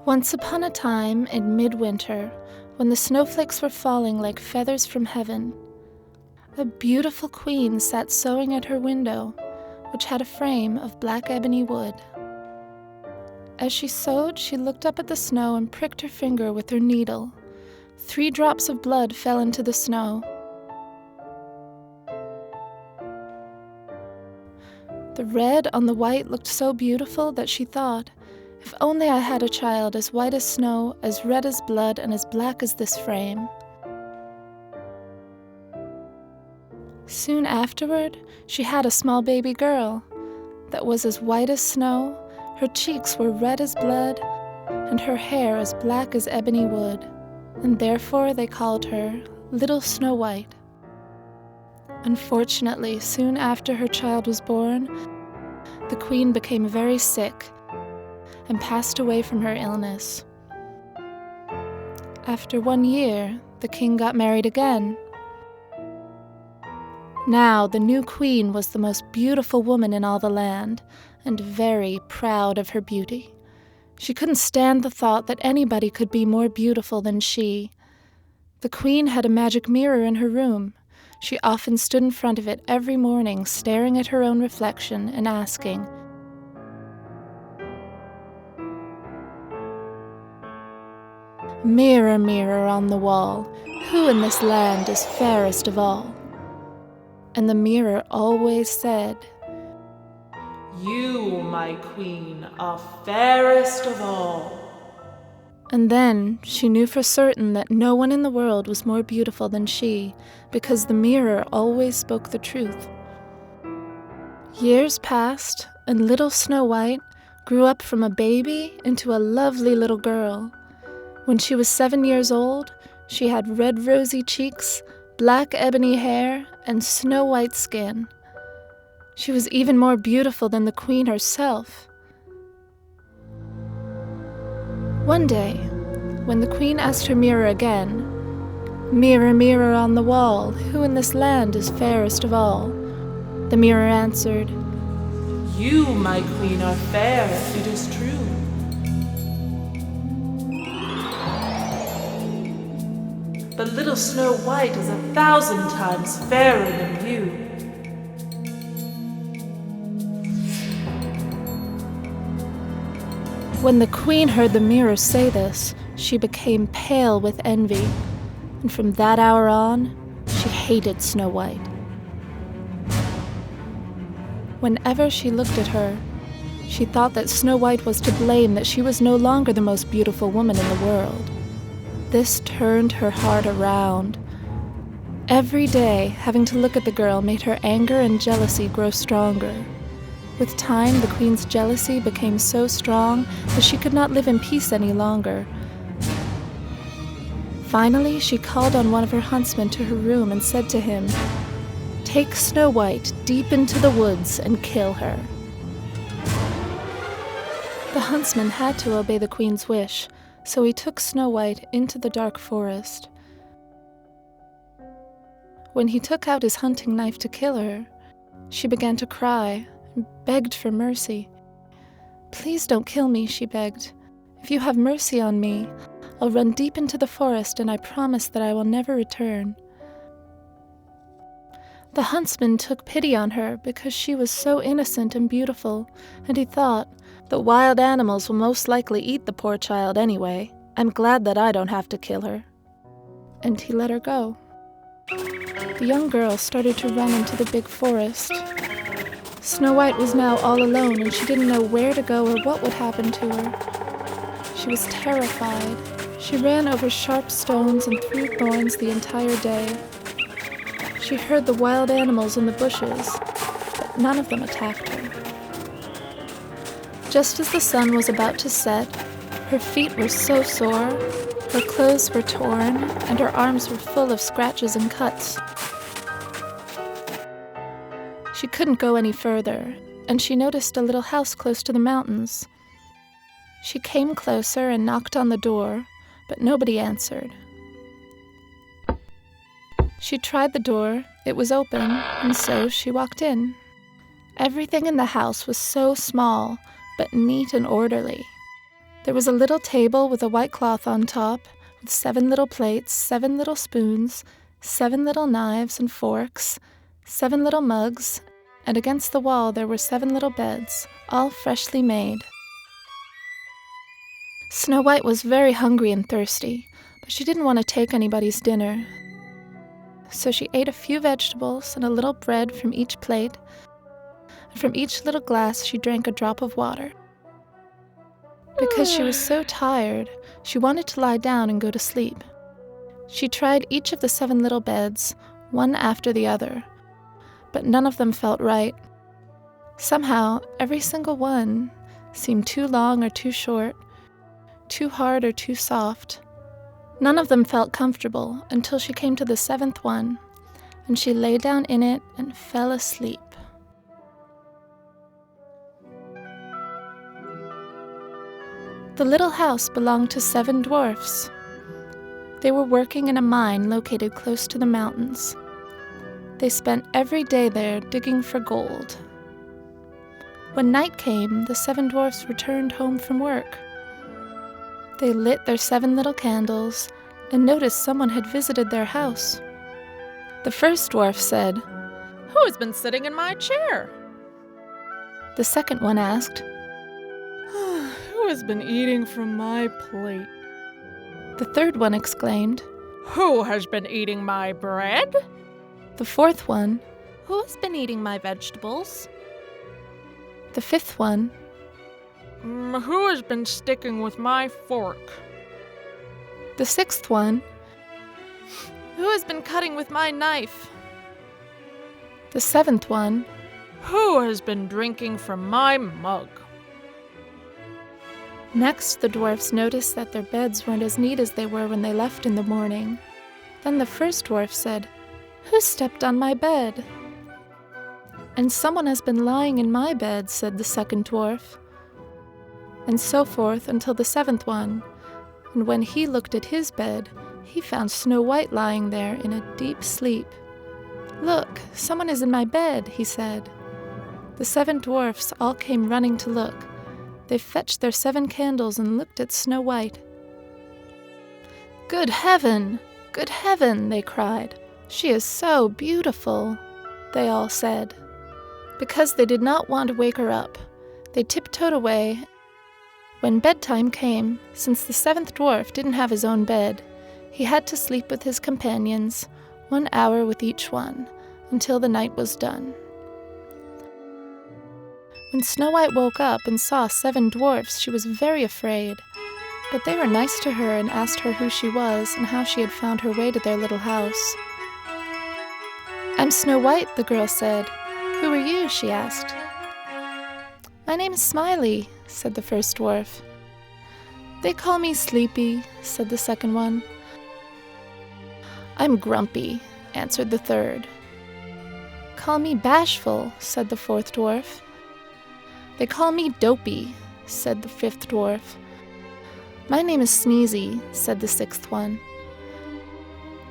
Once upon a time, in midwinter, when the snowflakes were falling like feathers from heaven, a beautiful queen sat sewing at her window, which had a frame of black ebony wood. As she sewed, she looked up at the snow and pricked her finger with her needle. 3 drops of blood fell into the snow. The red on the white looked so beautiful that she thought, if only I had a child as white as snow, as red as blood, and as black as this frame. Soon afterward, she had a small baby girl that was as white as snow, her cheeks were red as blood, and her hair as black as ebony wood, and therefore they called her Little Snow White. Unfortunately, soon after her child was born, the queen became very sick and passed away from her illness. After 1 year, the king got married again. Now, the new queen was the most beautiful woman in all the land, and very proud of her beauty. She couldn't stand the thought that anybody could be more beautiful than she. The queen had a magic mirror in her room. She often stood in front of it every morning, staring at her own reflection and asking, "Mirror, mirror on the wall, who in this land is fairest of all?" And the mirror always said, "You, my queen, are fairest of all." And then she knew for certain that no one in the world was more beautiful than she, because the mirror always spoke the truth. Years passed, and little Snow White grew up from a baby into a lovely little girl. When she was 7 years old, she had red rosy cheeks, black ebony hair, and snow-white skin. She was even more beautiful than the queen herself. One day, when the queen asked her mirror again, "Mirror, mirror on the wall, who in this land is fairest of all?" the mirror answered, "You, my queen, are fair, it is true. But little Snow White is 1,000 times fairer than you." When the queen heard the mirror say this, she became pale with envy, and from that hour on, she hated Snow White. Whenever she looked at her, she thought that Snow White was to blame, that she was no longer the most beautiful woman in the world. This turned her heart around. Every day, having to look at the girl made her anger and jealousy grow stronger. With time, the queen's jealousy became so strong that she could not live in peace any longer. Finally, she called on one of her huntsmen to her room and said to him, "Take Snow White deep into the woods and kill her." The huntsman had to obey the queen's wish, so he took Snow White into the dark forest. When he took out his hunting knife to kill her, she began to cry and begged for mercy. "Please don't kill me," she begged. "If you have mercy on me, I'll run deep into the forest, and I promise that I will never return." The huntsman took pity on her because she was so innocent and beautiful, and he thought, "The wild animals will most likely eat the poor child anyway. I'm glad that I don't have to kill her." And he let her go. The young girl started to run into the big forest. Snow White was now all alone, and she didn't know where to go or what would happen to her. She was terrified. She ran over sharp stones and through thorns the entire day. She heard the wild animals in the bushes, but none of them attacked her. Just as the sun was about to set, her feet were so sore, her clothes were torn, and her arms were full of scratches and cuts. She couldn't go any further, and she noticed a little house close to the mountains. She came closer and knocked on the door, but nobody answered. She tried the door, it was open, and so she walked in. Everything in the house was so small, but neat and orderly. There was a little table with a white cloth on top, with 7 little plates, 7 little spoons, 7 little knives and forks, 7 little mugs, and against the wall there were 7 little beds, all freshly made. Snow White was very hungry and thirsty, but she didn't want to take anybody's dinner. So she ate a few vegetables and a little bread from each plate, and from each little glass she drank a drop of water. Because she was so tired, she wanted to lie down and go to sleep. She tried each of the 7 little beds, one after the other, but none of them felt right. Somehow, every single one seemed too long or too short, too hard or too soft. None of them felt comfortable until she came to the 7th one, and she lay down in it and fell asleep. The little house belonged to 7 dwarfs. They were working in a mine located close to the mountains. They spent every day there digging for gold. When night came, the 7 dwarfs returned home from work. They lit their 7 little candles and noticed someone had visited their house. The first dwarf said, "Who has been sitting in my chair?" The second one asked, "Who has been eating from my plate?" The third one exclaimed, "Who has been eating my bread?" The fourth one, "Who has been eating my vegetables?" The fifth one, "Who has been sticking with my fork?" The sixth one, "Who has been cutting with my knife?" The seventh one, "Who has been drinking from my mug?" Next, the dwarfs noticed that their beds weren't as neat as they were when they left in the morning. Then the first dwarf said, "Who stepped on my bed?" "And someone has been lying in my bed," said the second dwarf. And so forth until the 7th one. And when he looked at his bed, he found Snow White lying there in a deep sleep. "Look, someone is in my bed," he said. The 7 dwarfs all came running to look. They fetched their 7 candles and looked at Snow White. "Good heaven! Good heaven!" they cried. "She is so beautiful," they all said. Because they did not want to wake her up, they tiptoed away. When bedtime came, since the 7th dwarf didn't have his own bed, he had to sleep with his companions, 1 hour with each one, until the night was done. When Snow White woke up and saw 7 dwarfs, she was very afraid. But they were nice to her and asked her who she was and how she had found her way to their little house. "I'm Snow White," the girl said. "Who are you?" she asked. "My name's Smiley," said the first dwarf. "They call me Sleepy," said the second one. "I'm Grumpy," answered the third. "Call me Bashful," said the fourth dwarf. "They call me Dopey," said the 5th dwarf. "My name is Sneezy," said the 6th one.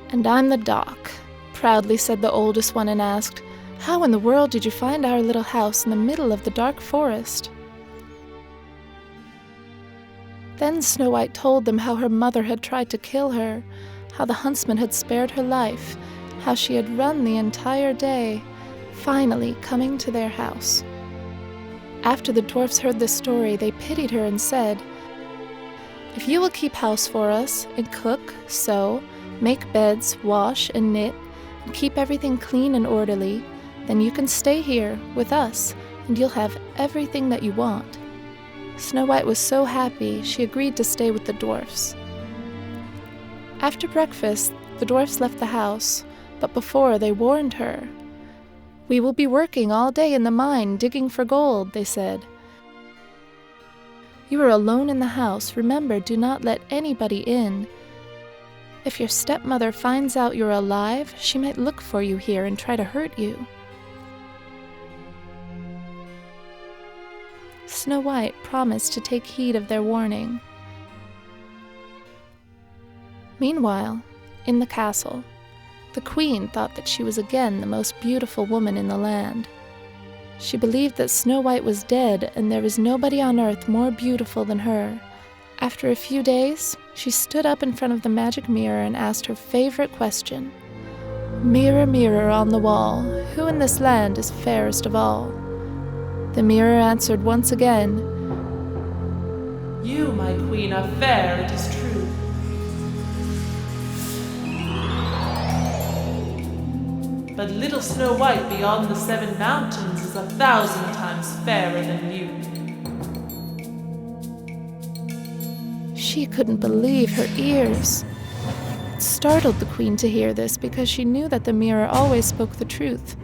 "And I'm the Doc," proudly said the oldest one and asked, "How in the world did you find our little house in the middle of the dark forest?" Then Snow White told them how her mother had tried to kill her, how the huntsman had spared her life, how she had run the entire day, finally coming to their house. After the dwarfs heard this story, they pitied her and said, "If you will keep house for us, and cook, sew, make beds, wash, and knit, and keep everything clean and orderly, then you can stay here with us, and you'll have everything that you want." Snow White was so happy, she agreed to stay with the dwarfs. After breakfast, the dwarfs left the house, but before they warned her. "We will be working all day in the mine, digging for gold," they said. "You are alone in the house. Remember, do not let anybody in. If your stepmother finds out you're alive, she might look for you here and try to hurt you." Snow White promised to take heed of their warning. Meanwhile, in the castle, the queen thought that she was again the most beautiful woman in the land. She believed that Snow White was dead and there was nobody on earth more beautiful than her, After a few days, she stood up in front of the magic mirror and asked her favorite question. "Mirror, mirror on the wall, who in this land is fairest of all?" The mirror answered once again, "You, my queen, are fair, it is true. But little Snow White beyond the 7 mountains is 1,000 times fairer than you." She couldn't believe her ears. It startled the queen to hear this because she knew that the mirror always spoke the truth.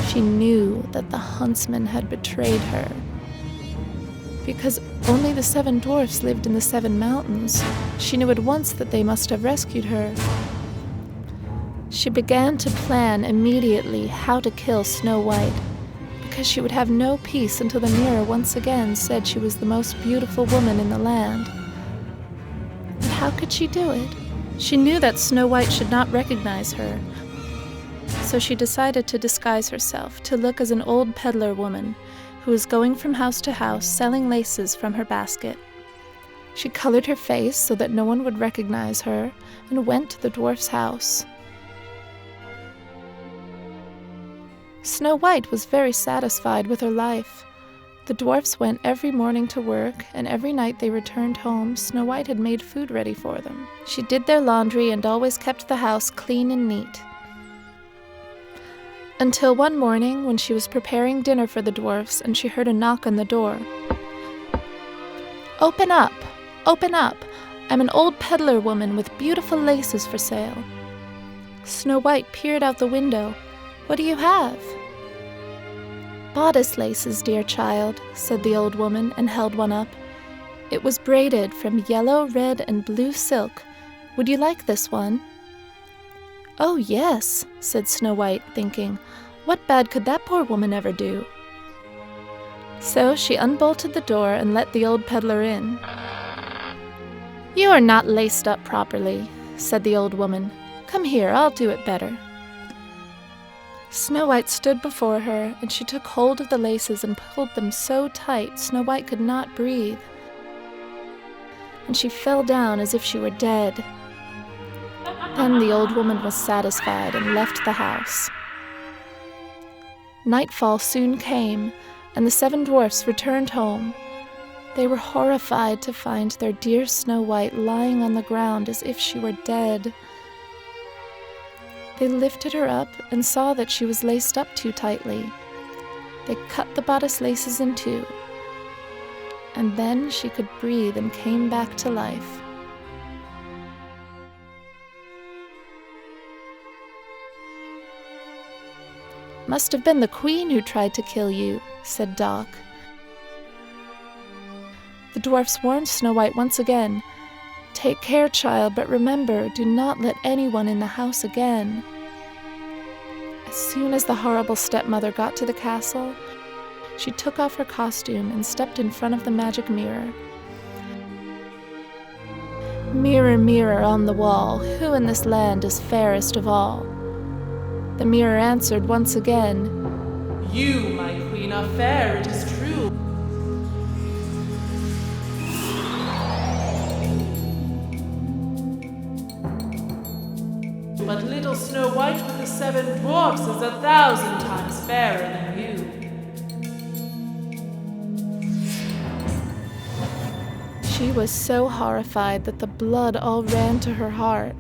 She knew that the huntsman had betrayed her. Because only the 7 dwarfs lived in the 7 mountains, she knew at once that they must have rescued her. She began to plan immediately how to kill Snow White, because she would have no peace until the mirror once again said she was the most beautiful woman in the land. But how could she do it? She knew that Snow White should not recognize her, so she decided to disguise herself to look as an old peddler woman who was going from house to house selling laces from her basket. She colored her face so that no one would recognize her and went to the dwarf's house. Snow White was very satisfied with her life. The dwarfs went every morning to work, and every night they returned home, Snow White had made food ready for them. She did their laundry and always kept the house clean and neat. Until one morning, when she was preparing dinner for the dwarfs and she heard a knock on the door. "Open up! Open up! I'm an old peddler woman with beautiful laces for sale." Snow White peered out the window. "What do you have?" "Bodice laces, dear child," said the old woman and held one up. It was braided from yellow, red, and blue silk. "Would you like this one?" "Oh, yes," said Snow White, thinking, "what bad could that poor woman ever do?" So she unbolted the door and let the old peddler in. "You are not laced up properly," said the old woman. "Come here, I'll do it better." Snow White stood before her, and she took hold of the laces and pulled them so tight Snow White could not breathe. And she fell down as if she were dead. Then the old woman was satisfied and left the house. Nightfall soon came, and the 7 dwarfs returned home. They were horrified to find their dear Snow White lying on the ground as if she were dead. They lifted her up and saw that she was laced up too tightly. They cut the bodice laces in two, and then she could breathe and came back to life. "Must have been the queen who tried to kill you," said Doc. The dwarfs warned Snow White once again. "Take care, child, but remember, do not let anyone in the house again." As soon as the horrible stepmother got to the castle, she took off her costume and stepped in front of the magic mirror. "Mirror, mirror on the wall, who in this land is fairest of all?" The mirror answered once again, "You, my queen, are fair, it is true. But little Snow White with the 7 dwarfs is 1,000 times fairer than you." She was so horrified that the blood all ran to her heart,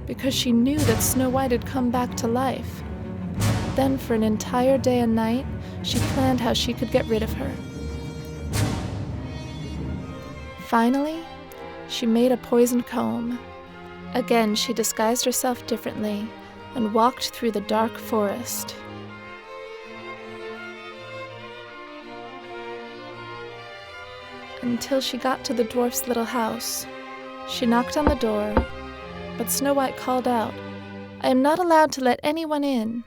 because she knew that Snow White had come back to life. Then for an entire day and night, she planned how she could get rid of her. Finally, she made a poisoned comb. Again, she disguised herself differently and walked through the dark forest. Until she got to the dwarf's little house. She knocked on the door, but Snow White called out, "I am not allowed to let anyone in."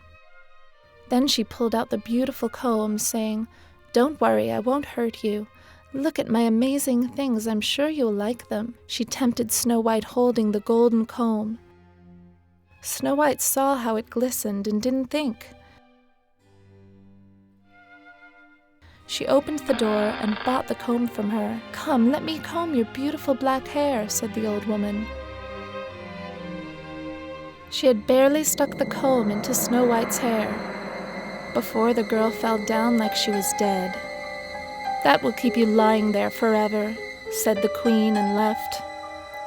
Then she pulled out the beautiful comb, saying, "Don't worry, I won't hurt you. Look at my amazing things, I'm sure you'll like them." She tempted Snow White holding the golden comb. Snow White saw how it glistened and didn't think. She opened the door and bought the comb from her. "Come, let me comb your beautiful black hair," said the old woman. She had barely stuck the comb into Snow White's hair before the girl fell down like she was dead. "That will keep you lying there forever," said the queen, and left.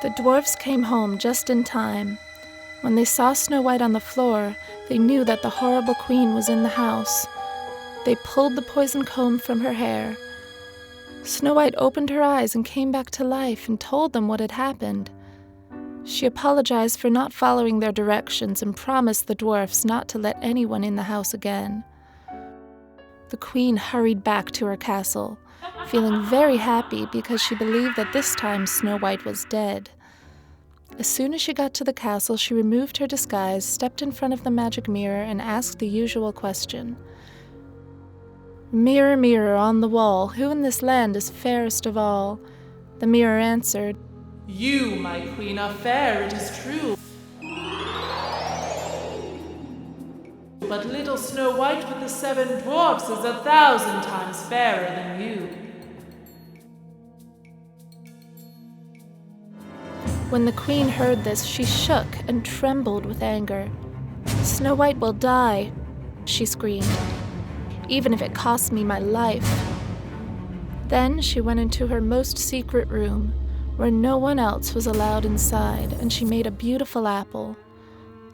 The dwarfs came home just in time. When they saw Snow White on the floor, they knew that the horrible queen was in the house. They pulled the poison comb from her hair. Snow White opened her eyes and came back to life and told them what had happened. She apologized for not following their directions and promised the dwarfs not to let anyone in the house again. The queen hurried back to her castle, feeling very happy because she believed that this time Snow White was dead. As soon as she got to the castle, she removed her disguise, stepped in front of the magic mirror, and asked the usual question. "Mirror, mirror on the wall, who in this land is fairest of all?" The mirror answered, "You, my queen, are fair, it is true. But little Snow White with the 7 dwarves is 1,000 times fairer than you." When the queen heard this, she shook and trembled with anger. "Snow White will die," she screamed, "even if it costs me my life." Then she went into her most secret room, where no one else was allowed inside, and she made a beautiful apple.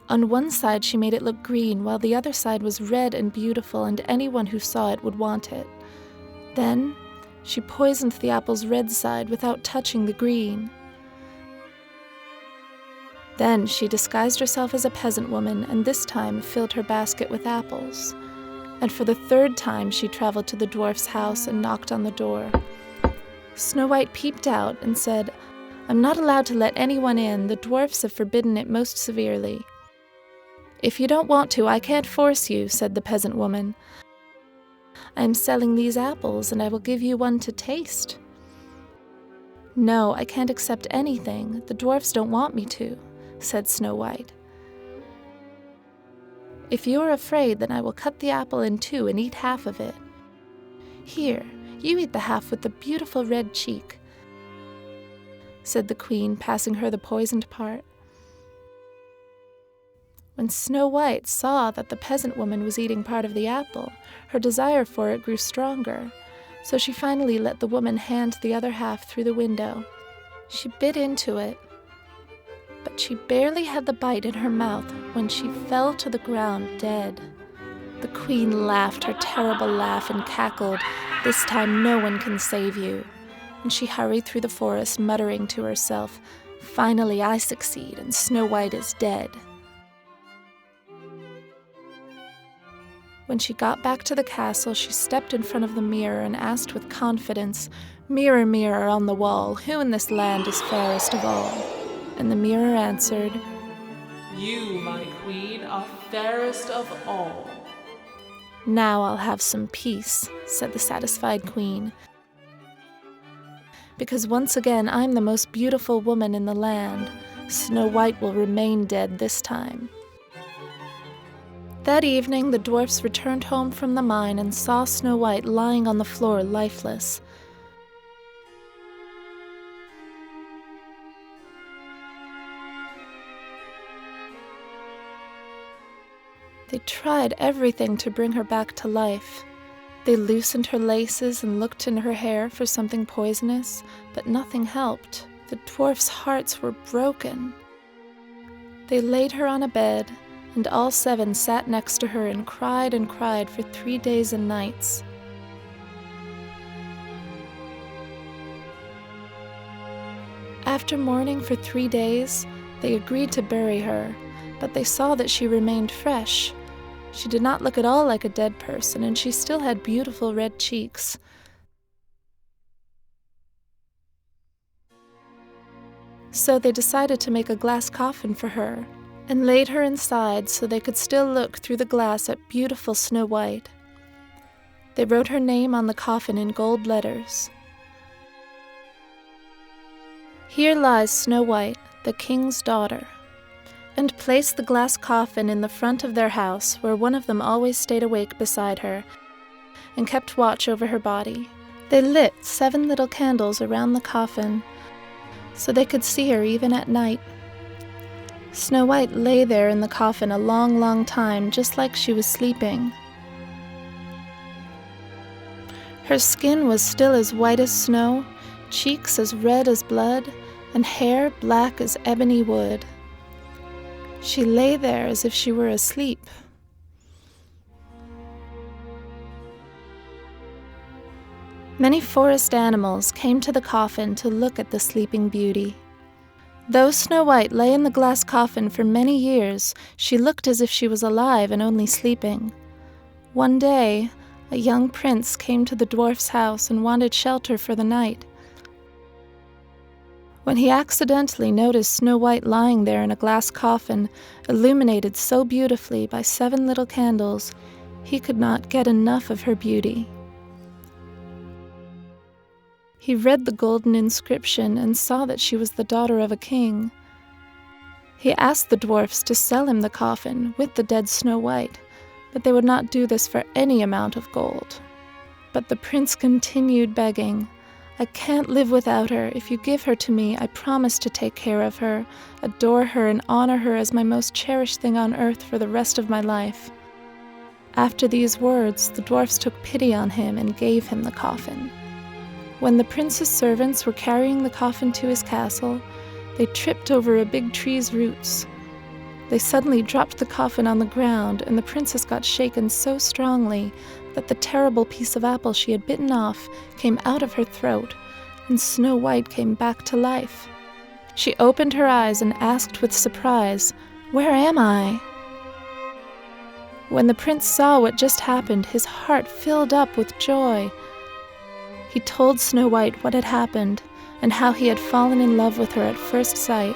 On one side she made it look green, while the other side was red and beautiful, and anyone who saw it would want it. Then she poisoned the apple's red side without touching the green. Then she disguised herself as a peasant woman, and this time filled her basket with apples. And for the 3rd time she traveled to the dwarf's house and knocked on the door. Snow White peeped out and said, "I'm not allowed to let anyone in. The dwarfs have forbidden it most severely." "If you don't want to, I can't force you," said the peasant woman. "I am selling these apples, and I will give you one to taste." "No, I can't accept anything. The dwarfs don't want me to," said Snow White. "If you are afraid, then I will cut the apple in 2 and eat half of it. Here, you eat the half with the beautiful red cheek," said the queen, passing her the poisoned part. When Snow White saw that the peasant woman was eating part of the apple, her desire for it grew stronger, so she finally let the woman hand the other half through the window. She bit into it, but she barely had the bite in her mouth when she fell to the ground dead. The queen laughed her terrible laugh and cackled, "This time no one can save you." And she hurried through the forest, muttering to herself, "Finally I succeed, and Snow White is dead." When she got back to the castle, she stepped in front of the mirror and asked with confidence, "Mirror, mirror on the wall, who in this land is fairest of all?" And the mirror answered, "You, my queen, are fairest of all." "Now I'll have some peace," said the satisfied queen, "because once again I'm the most beautiful woman in the land. Snow White will remain dead this time." That evening the dwarfs returned home from the mine and saw Snow White lying on the floor lifeless. They tried everything to bring her back to life. They loosened her laces and looked in her hair for something poisonous, but nothing helped. The dwarfs' hearts were broken. They laid her on a bed, and all 7 sat next to her and cried for 3 days and nights. After mourning for 3 days, they agreed to bury her, but they saw that she remained fresh. She did not look at all like a dead person, and she still had beautiful red cheeks. So they decided to make a glass coffin for her, and laid her inside so they could still look through the glass at beautiful Snow White. They wrote her name on the coffin in gold letters. "Here lies Snow White, the king's daughter," and placed the glass coffin in the front of their house, where one of them always stayed awake beside her, and kept watch over her body. They lit 7 little candles around the coffin so they could see her even at night. Snow White lay there in the coffin a long, long time, just like she was sleeping. Her skin was still as white as snow, cheeks as red as blood, and hair black as ebony wood. She lay there as if she were asleep. Many forest animals came to the coffin to look at the sleeping beauty. Though Snow White lay in the glass coffin for many years, she looked as if she was alive and only sleeping. One day, a young prince came to the dwarf's house and wanted shelter for the night. When he accidentally noticed Snow White lying there in a glass coffin, illuminated so beautifully by 7 little candles, he could not get enough of her beauty. He read the golden inscription and saw that she was the daughter of a king. He asked the dwarfs to sell him the coffin with the dead Snow White, but they would not do this for any amount of gold. But the prince continued begging, "I can't live without her. If you give her to me, I promise to take care of her, adore her, and honor her as my most cherished thing on earth for the rest of my life." After these words, the dwarfs took pity on him and gave him the coffin. When the prince's servants were carrying the coffin to his castle, they tripped over a big tree's roots. They suddenly dropped the coffin on the ground, and the princess got shaken so strongly that the terrible piece of apple she had bitten off came out of her throat, and Snow White came back to life. She opened her eyes and asked with surprise, "Where am I?" When the prince saw what just happened, his heart filled up with joy. He told Snow White what had happened and how he had fallen in love with her at first sight.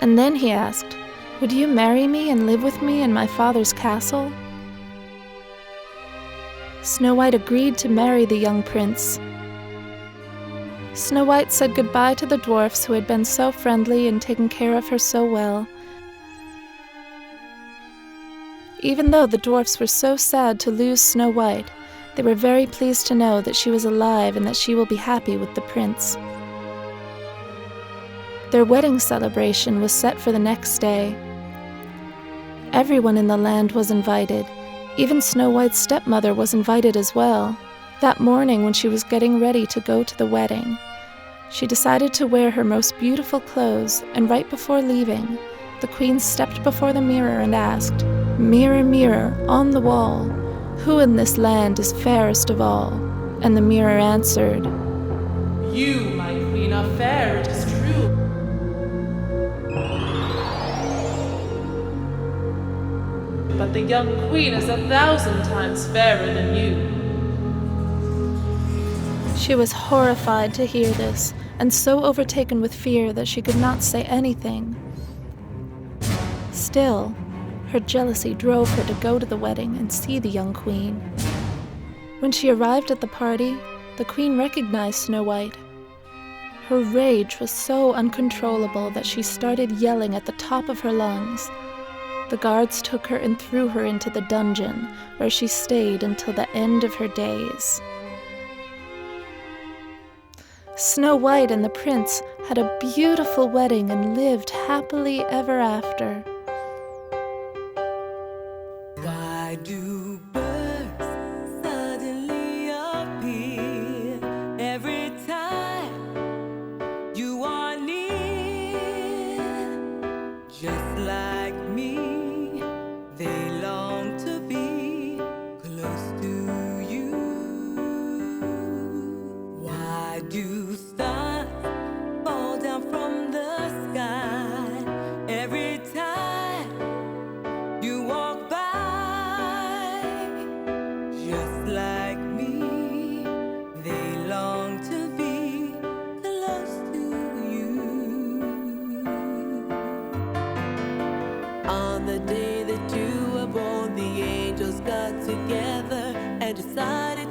And then he asked, "Would you marry me and live with me in my father's castle?" Snow White agreed to marry the young prince. Snow White said goodbye to the dwarfs who had been so friendly and taken care of her so well. Even though the dwarfs were so sad to lose Snow White, they were very pleased to know that she was alive and that she will be happy with the prince. Their wedding celebration was set for the next day. Everyone in the land was invited. Even Snow White's stepmother was invited as well. That morning, when she was getting ready to go to the wedding, she decided to wear her most beautiful clothes, and right before leaving, the queen stepped before the mirror and asked, "Mirror, mirror, on the wall, who in this land is fairest of all?" And the mirror answered, "You, my queen, are fair, it is true. But the young queen is 1,000 times fairer than you." She was horrified to hear this, and so overtaken with fear that she could not say anything. Still, her jealousy drove her to go to the wedding and see the young queen. When she arrived at the party, the queen recognized Snow White. Her rage was so uncontrollable that she started yelling at the top of her lungs. The guards took her and threw her into the dungeon, where she stayed until the end of her days. Snow White and the prince had a beautiful wedding and lived happily ever after. Why do birds suddenly appear every time you are near? Just like me, they long to be close to you. Why do stars fall down from the sky every time you walk by? Just like me, they long to be close to you. On the day that you were born, the angels got together and decided